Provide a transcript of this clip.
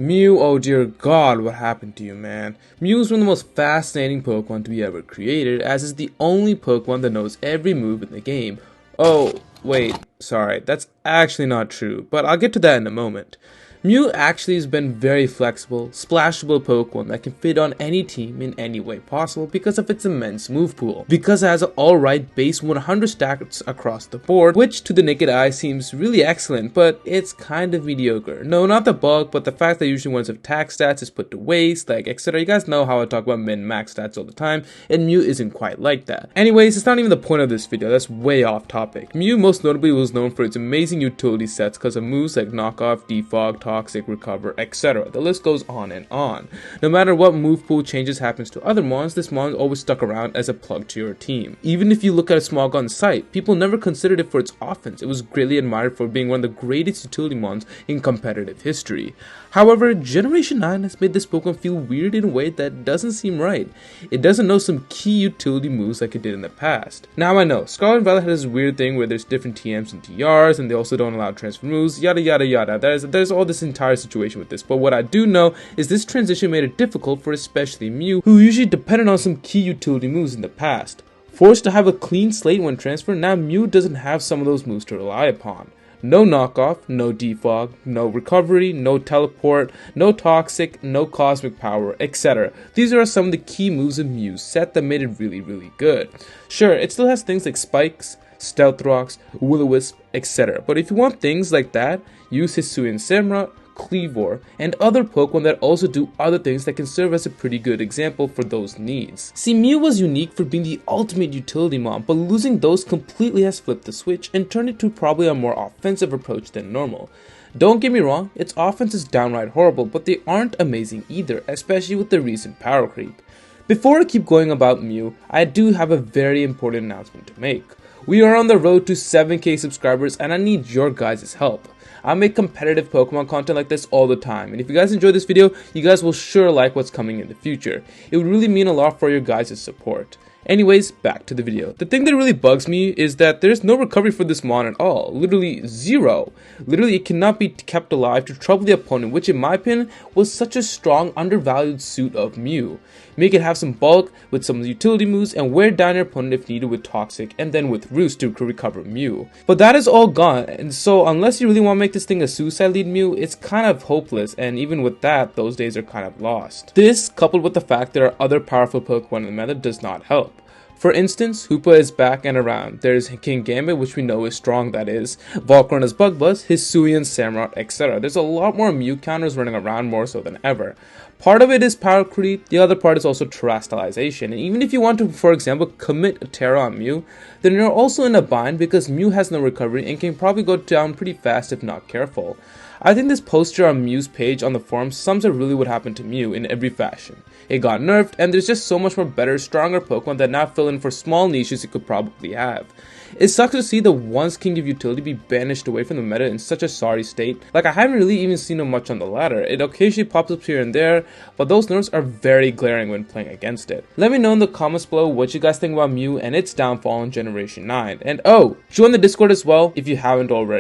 Mew, oh dear god, what happened to you, man? Mew is one of the most fascinating Pokemon to be ever created, as it's the only Pokemon that knows every move in the game. Oh, wait, sorry, that's actually not true, but I'll get to that in a moment. Mew actually has been very flexible, splashable Pokemon that can fit on any team in any way possible because of its immense move pool. Because it has an alright base 100 stats across the board, which to the naked eye seems really excellent, but it's kind of mediocre. No, not the bug, but the fact that usually one's attack stats is put to waste, like etc. You guys know how I talk about min-max stats all the time, and Mew isn't quite like that. Anyways, it's not even the point of this video, that's way off topic. Mew most notably was known for its amazing utility sets because of moves like Knockoff, Defog, Toxic, Recover, etc. The list goes on and on. No matter what move pool changes happens to other mons, this mon always stuck around as a plug to your team. Even if you look at a small gun sight, people never considered it for its offense. It was greatly admired for being one of the greatest utility mons in competitive history. However, Generation 9 has made this Pokemon feel weird in a way that doesn't seem right. It doesn't know some key utility moves like it did in the past. Now I know, Scarlet Violet has this weird thing where there's different TMs and TRs, and they also don't allow transfer moves, yada yada yada. There's all this entire situation with this, but what I do know is this transition made it difficult for especially Mew, who usually depended on some key utility moves in the past. Forced to have a clean slate when transferred, now Mew doesn't have some of those moves to rely upon. No knockoff, no defog, no recovery, no teleport, no toxic, no cosmic power, etc. These are some of the key moves of Mew's set that made it really good. Sure, it still has things like spikes, stealth rocks, will-o-wisp, etc. But if you want things like that, use Hisuian Samurott, Cleavor, and other Pokemon that also do other things that can serve as a pretty good example for those needs. See, Mew was unique for being the ultimate utility mon, but losing those completely has flipped the switch and turned it to probably a more offensive approach than normal. Don't get me wrong, its offense is downright horrible, but they aren't amazing either, especially with the recent power creep. Before I keep going about Mew, I do have a very important announcement to make. We are on the road to 7k subscribers and I need your guys' help. I make competitive Pokemon content like this all the time, and if you guys enjoy this video, you guys will sure like what's coming in the future. It would really mean a lot for your guys' support. Anyways, back to the video. The thing that really bugs me is that there's no recovery for this mon at all. Literally zero. Literally it cannot be kept alive to trouble the opponent, which in my opinion was such a strong undervalued suit of Mew. Make it have some bulk with some utility moves and wear down your opponent if needed with Toxic and then with Roost to recover Mew. But that is all gone, and so unless you really want to make this thing a suicide lead Mew, it's kind of hopeless, and even with that, those days are kind of lost. This, coupled with the fact there are other powerful Pokemon in the meta, does not help. For instance, Hoopa is back and around. There's King Gambit, which we know is strong, that is. Volcarona Bug Buzz, Hisuian Samurott, etc. There's a lot more Mew counters running around more so than ever. Part of it is power creep, the other part is also terrestrialization, and even if you want to, for example, commit a Terra on Mew, then you're also in a bind because Mew has no recovery and can probably go down pretty fast if not careful. I think this poster on Mew's page on the forum sums up really what happened to Mew in every fashion. It got nerfed, and there's just so much more better, stronger Pokemon that now fill in for small niches it could probably have. It sucks to see the once king of utility be banished away from the meta in such a sorry state. Like, I haven't really even seen him much on the ladder. It occasionally pops up here and there, but those nerfs are very glaring when playing against it. Let me know in the comments below what you guys think about Mew and its downfall in Generation 9. And oh, join the Discord as well if you haven't already.